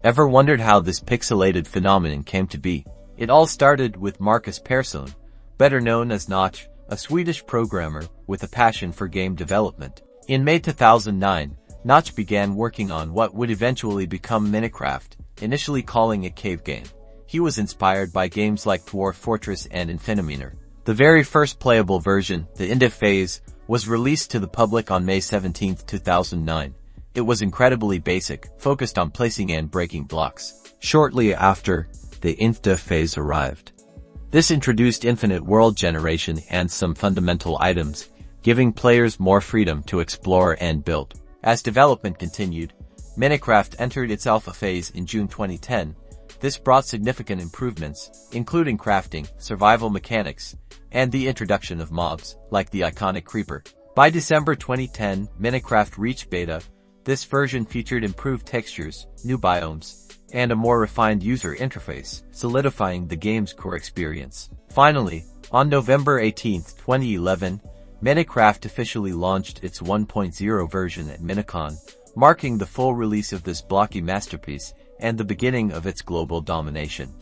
Ever wondered how this pixelated phenomenon came to be? It all started with Markus Persson, better known as Notch, a Swedish programmer with a passion for game development. In May 2009, Notch began working on what would eventually become Minecraft, initially calling it cave game. He was inspired by games like Dwarf Fortress and Infiniminer. The very first playable version, the Indev Phase, was released to the public on May 17, 2009. It was incredibly basic, focused on placing and breaking blocks. Shortly after, the Infdev Phase arrived. This introduced infinite world generation and some fundamental items, giving players more freedom to explore and build. As development continued, Minecraft entered its alpha phase in June 2010. This brought significant improvements, including crafting, survival mechanics, and the introduction of mobs, like the iconic creeper. By December 2010, Minecraft reached beta. This version featured improved textures, new biomes, and a more refined user interface, solidifying the game's core experience. Finally, on November 18, 2011, Minecraft officially launched its 1.0 version at Minicon, marking the full release of this blocky masterpiece and the beginning of its global domination.